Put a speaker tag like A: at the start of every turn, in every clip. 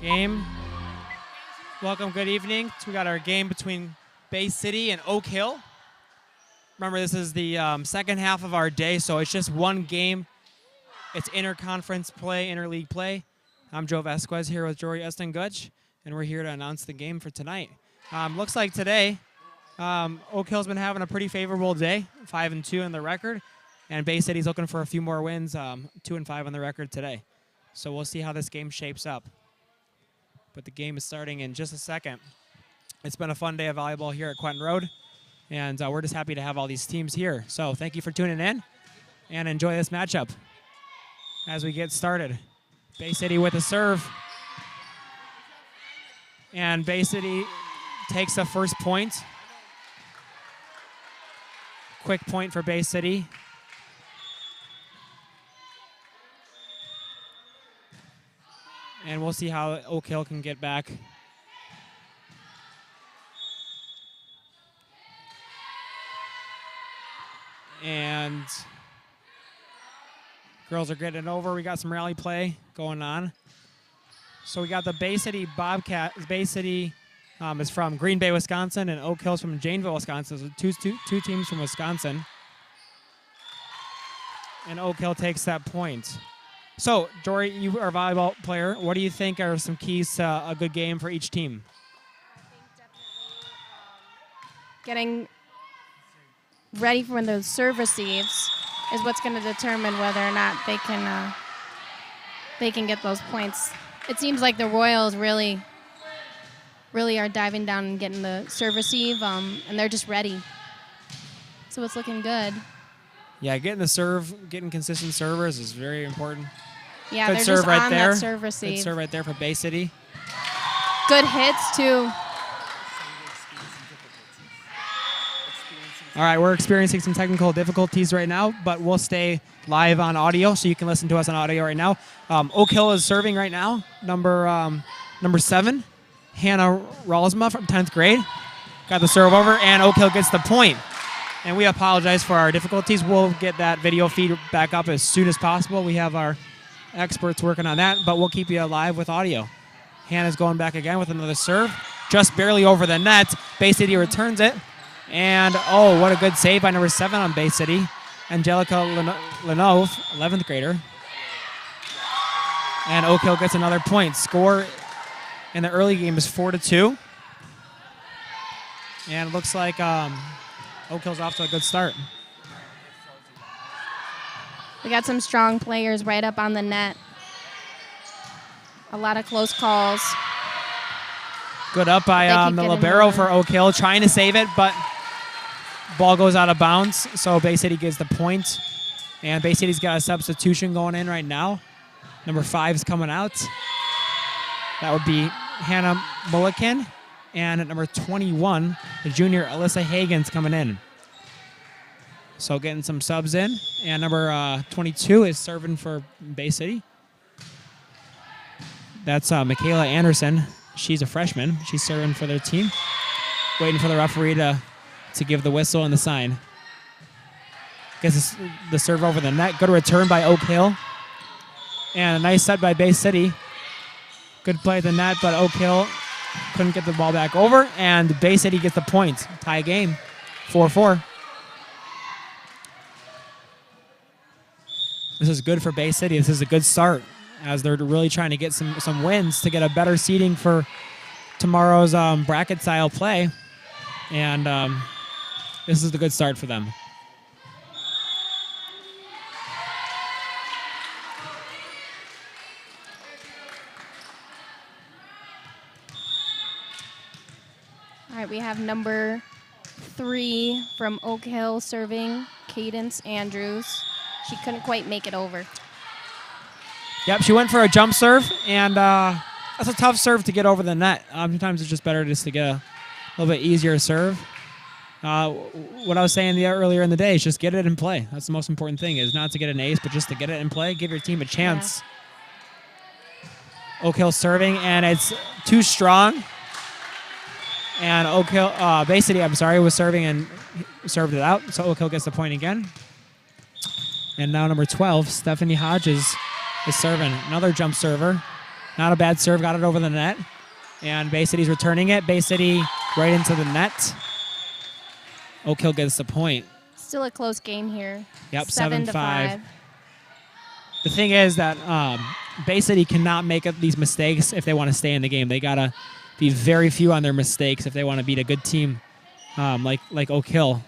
A: Game. Welcome, good evening. We got our game between Bay City and Oakhill. Remember, this is the second half of our day, so it's just one game. It's interconference play, interleague play. I'm Joe Vasquez here with Jory Estenguch, and we're here to announce the game for tonight. Looks like today, Oakhill's been having a pretty favorable day, 5-2 in the record, and Bay City's looking for a few more wins, 2-5 on the record today. So we'll see how this game shapes up. But the game is starting in just a second. It's been a fun day of volleyball here at Quentin Road, and we're just happy to have all these teams here. So thank you for tuning in, and enjoy this matchup as we get started. Bay City with a serve, and Bay City takes the first point. Quick point for Bay City. And we'll see how Oakhill can get back. And girls are getting over. We got some rally play going on. So we got the Bay City Bobcats. Bay City is from Green Bay, Wisconsin, and Oakhill's from Janesville, Wisconsin. So two teams from Wisconsin. And Oakhill takes that point. So, Jory, you are a volleyball player. What do you think are some keys to a good game for each team?
B: I think definitely getting ready for when the serve receives is what's going to determine whether or not they can get those points. It seems like the Royals really are diving down and getting the serve receive, and they're just ready. So it's looking good.
A: Yeah, getting the serve, getting consistent servers is very important.
B: Yeah,
A: good
B: they're
A: serve
B: just
A: right
B: on
A: there.
B: that serve receive.
A: Good serve right there for Bay City.
B: Good hits, too.
A: All right, we're experiencing some technical difficulties right now, but we'll stay live on audio, so you can listen to us on audio right now. Oakhill is serving right now, number 7, Hannah Ralsma from 10th grade. Got the serve over, and Oakhill gets the point. And we apologize for our difficulties. We'll get that video feed back up as soon as possible. We have our experts working on that, but we'll keep you alive with audio. Hannah's going back again with another serve. Just barely over the net. Bay City returns it. And, oh, what a good save by number 7 on Bay City. Angelica Lenove, 11th grader. And Oakhill gets another point. Score in the early game is 4-2. And it looks like Oakhill's off to a good start.
B: We got some strong players right up on the net. A lot of close calls.
A: Good up by the libero for Oakhill, trying to save it, but ball goes out of bounds, so Bay City gets the point. And Bay City's got a substitution going in right now. Number 5 is coming out. That would be Hannah Mulliken. And at number 21, the junior Alyssa Hagen's coming in. So getting some subs in. And number 22 is serving for Bay City. That's Michaela Anderson. She's a freshman. She's serving for their team. Waiting for the referee to give the whistle and the sign. Gets the serve over the net. Good return by Oakhill. And a nice set by Bay City. Good play at the net, but Oakhill couldn't get the ball back over. And Bay City gets the point. Tie game, 4-4. This is good for Bay City. This is a good start as they're really trying to get some wins to get a better seeding for tomorrow's bracket-style play. And this is the good start for them.
B: All right, we have number 3 from Oakhill serving, Cadence Andrews. She couldn't quite make it over.
A: Yep, she went for a jump serve, and that's a tough serve to get over the net. Sometimes it's just better just to get a little bit easier serve. What I was saying earlier in the day is just get it in play. That's the most important thing, is not to get an ace, but just to get it in play, give your team a chance. Yeah. Oakhill serving, and it's too strong. And Oakhill, Bay City, was serving and served it out. So Oakhill gets the point again. And now number 12, Stephanie Hodges, is serving. Another jump server. Not a bad serve. Got it over the net. And Bay City's returning it. Bay City right into the net. Oakhill gets the point.
B: Still a close game here.
A: Yep,
B: 7-5.
A: The thing is that Bay City cannot make these mistakes if they want to stay in the game. They got to be very few on their mistakes if they want to beat a good team like Oak Hill,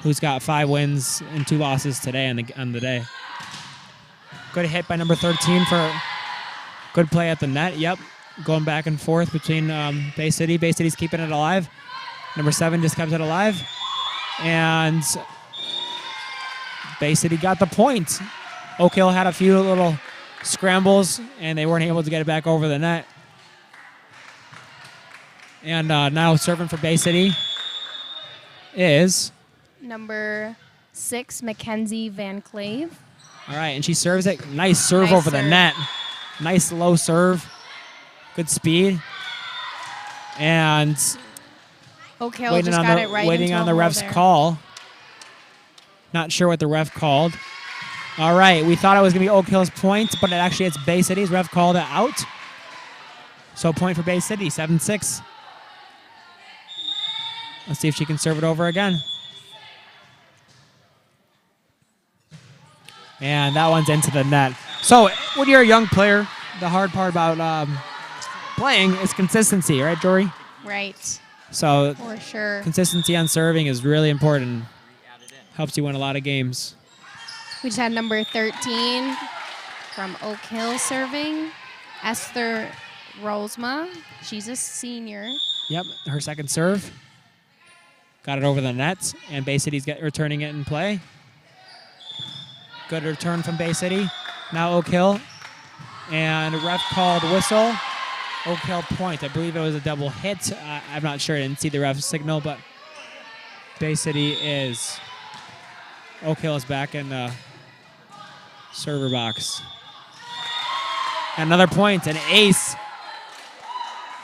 A: who's got 5 wins and 2 losses today on the day. Good hit by number 13 for good play at the net. Yep, going back and forth between Bay City. Bay City's keeping it alive. Number 7 just kept it alive. And Bay City got the point. Oak Hill had a few little scrambles, and they weren't able to get it back over the net. And now serving for Bay City is
B: number 6, Mackenzie Van Clave.
A: All right, and she serves it. Nice serve over the net. Nice low serve. Good speed. And
B: Oak Hill just got it right
A: waiting
B: into
A: on the
B: a hole
A: ref's
B: there.
A: call. Not sure what the ref called. All right, we thought it was going to be Oak Hill's point, but actually it's Bay City's. Ref called it out. So point for Bay City, 7-6. Let's see if she can serve it over again. And that one's into the net. So when you're a young player, the hard part about playing is consistency, right, Jory?
B: Right,
A: So
B: for sure.
A: consistency on serving is really important. Helps you win a lot of games.
B: We just had number 13 from Oak Hill serving, Esther Rosma. She's a senior.
A: Yep, her second serve. Got it over the net, and Bay City's returning it in play. Good return from Bay City. Now Oak Hill. And ref called whistle. Oak Hill point. I believe it was a double hit. I'm not sure. I didn't see the ref signal, but Bay City is. Oak Hill is back in the server box. Another point, an ace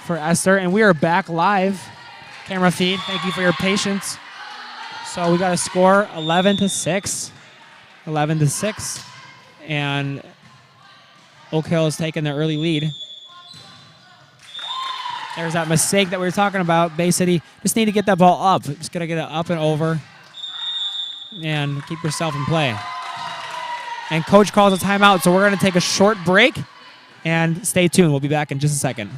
A: for Esther. And we are back live. Camera feed, thank you for your patience. So we got a score 11-6. 11-6. And Oak Hill is taking the early lead. There's that mistake that we were talking about. Bay City just need to get that ball up. Just got to get it up and over and keep yourself in play. And coach calls a timeout, so we're going to take a short break and stay tuned. We'll be back in just a second.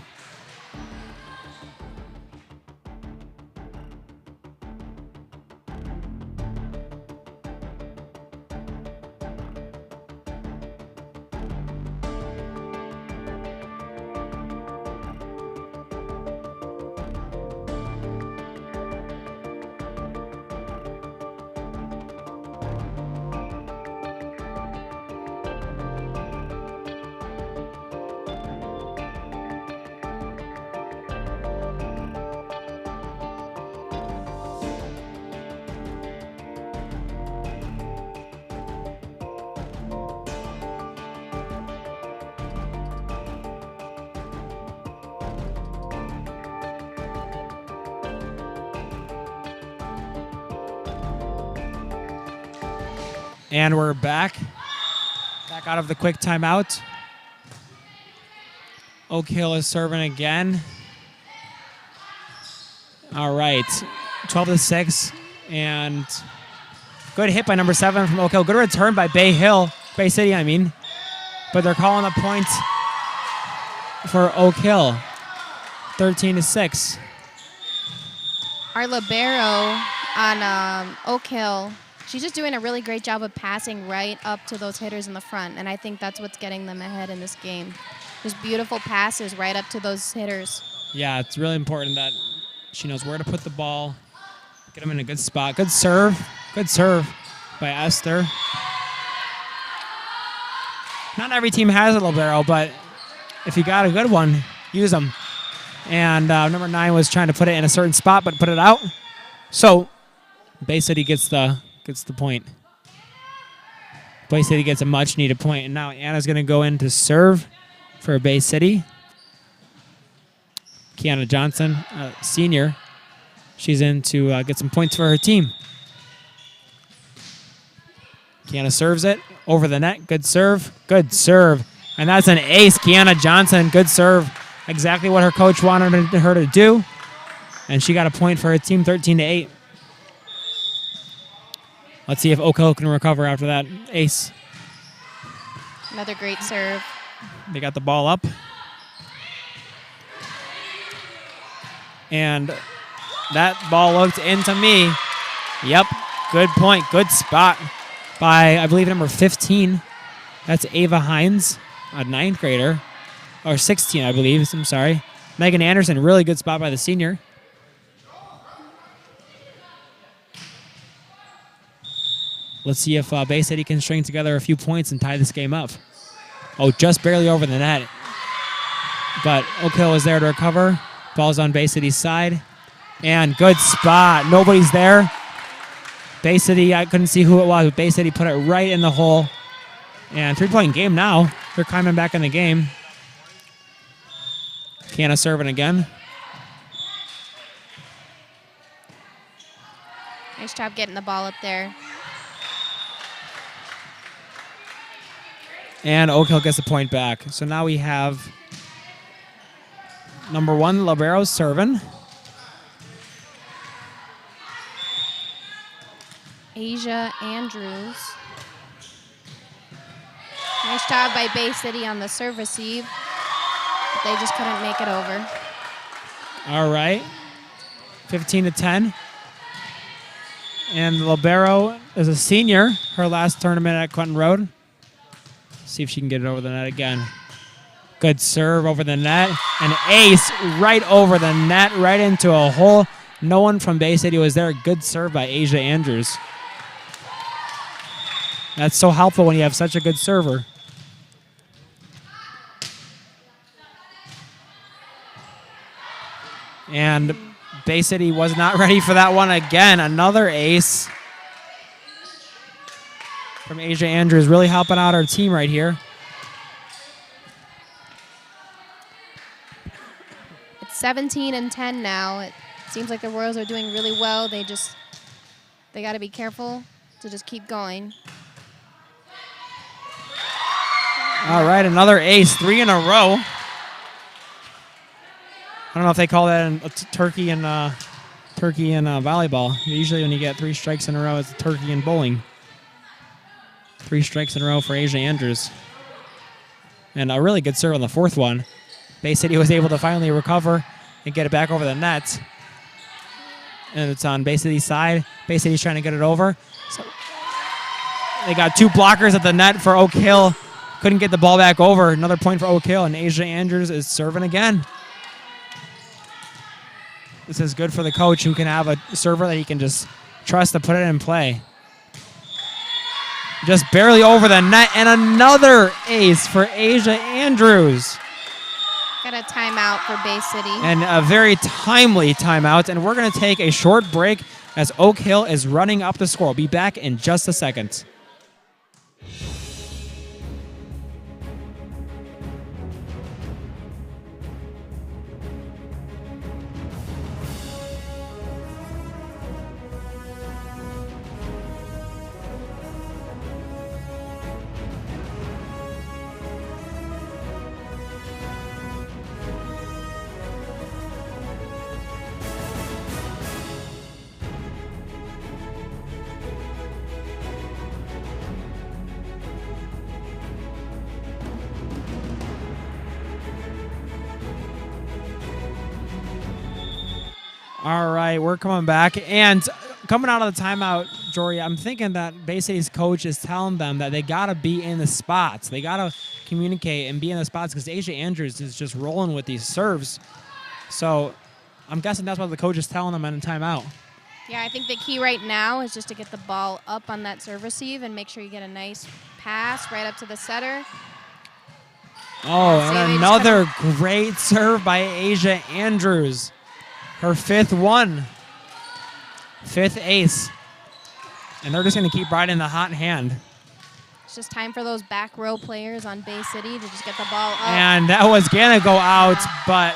A: And we're back out of the quick timeout. Oak Hill is serving again. All right, 12-6, and good hit by number 7 from Oak Hill. Good return by Bay City, I mean. But they're calling a point for Oak Hill, 13-6.
B: Our libero on Oak Hill, she's just doing a really great job of passing right up to those hitters in the front, and I think that's what's getting them ahead in this game. Just beautiful passes right up to those hitters.
A: Yeah, it's really important that she knows where to put the ball, get them in a good spot. Good serve by Esther. Not every team has a libero, but if you got a good one, use them. And number 9 was trying to put it in a certain spot, but put it out. So Bay City gets the point. Bay City gets a much-needed point, and now Anna's going to go in to serve for Bay City. Kiana Johnson, senior, she's in to get some points for her team. Kiana serves it over the net. Good serve. And that's an ace. Kiana Johnson, good serve. Exactly what her coach wanted her to do. And she got a point for her team, 13-8. Let's see if Oakhill can recover after that ace.
B: Another great serve.
A: They got the ball up. And that ball looked into me. Yep, good point, good spot by, I believe, number 15. That's Ava Hines, a 9th grader. Or 16, I believe, I'm sorry. Megan Anderson, really good spot by the senior. Let's see if Bay City can string together a few points and tie this game up. Oh, just barely over the net. But Oakhill is there to recover. Ball's on Bay City's side. And good spot. Nobody's there. Bay City, I couldn't see who it was, but Bay City put it right in the hole. And 3-point game now. They're climbing back in the game. Kiana serving again.
B: Nice job getting the ball up there.
A: And Oakhill gets the point back. So now we have number 1, libero serving.
B: Asia Andrews. Nice job by Bay City on the serve receive. But they just couldn't make it over.
A: All right. 15-10. And the libero is a senior, her last tournament at Quentin Road. See if she can get it over the net again. Good serve over the net. An ace right over the net, right into a hole. No one from Bay City was there. Good serve by Asia Andrews. That's so helpful when you have such a good server. And Bay City was not ready for that one again. Another ace from Asia Andrews, really helping out our team right here.
B: It's 17-10 now. It seems like the Royals are doing really well. They got to be careful to just keep going.
A: All right, another ace, 3 in a row. I don't know if they call that a turkey in volleyball. Usually when you get 3 strikes in a row, it's a turkey in bowling. 3 strikes in a row for Asia Andrews. And a really good serve on the 4th one. Bay City was able to finally recover and get it back over the net. And it's on Bay City's side. Bay City's trying to get it over. So they got 2 blockers at the net for Oakhill. Couldn't get the ball back over. Another point for Oakhill, and Asia Andrews is serving again. This is good for the coach who can have a server that he can just trust to put it in play. Just barely over the net, and another ace for Asia Andrews.
B: Got a timeout for Bay City.
A: And a very timely timeout, and we're going to take a short break as Oakhill is running up the score. We'll be back in just a second. All right, we're coming back. And coming out of the timeout, Jory, I'm thinking that Bay City's coach is telling them that they got to be in the spots. They got to communicate and be in the spots because Asia Andrews is just rolling with these serves. So I'm guessing that's what the coach is telling them in the timeout.
B: Yeah, I think the key right now is just to get the ball up on that serve receive and make sure you get a nice pass right up to the setter.
A: Oh, and another great serve by Asia Andrews. Her 5th one. 5th ace. And they're just going to keep riding the hot hand.
B: It's just time for those back row players on Bay City to just get the ball up.
A: And that was going to go out, but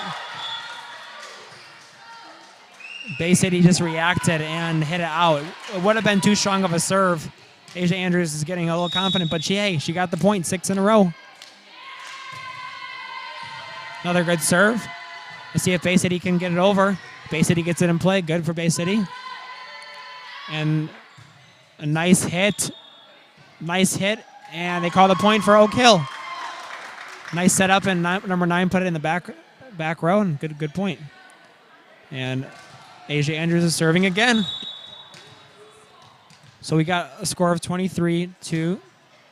A: Bay City just reacted and hit it out. It would have been too strong of a serve. Asia Andrews is getting a little confident, but she got the point, 6 in a row. Another good serve. Let's see if Bay City can get it over. Bay City gets it in play. Good for Bay City. And a nice hit. Nice hit. And they call the point for Oakhill. Nice setup, and number 9 put it in the back row. And good point. And AJ Andrews is serving again. So we got a score of 23-10.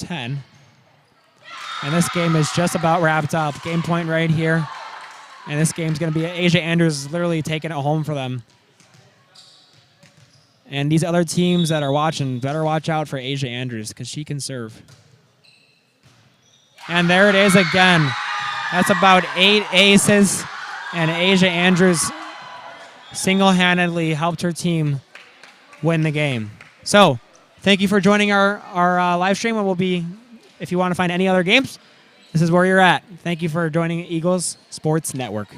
A: And this game is just about wrapped up. Game point right here. And this game's going to be AJ Andrews is literally taking it home for them. And these other teams that are watching, better watch out for AJ Andrews because she can serve. And there it is again. That's about 8 aces. And AJ Andrews single-handedly helped her team win the game. So thank you for joining our live stream. And we'll be, if you want to find any other games, this is where you're at. Thank you for joining Eagles Sports Network.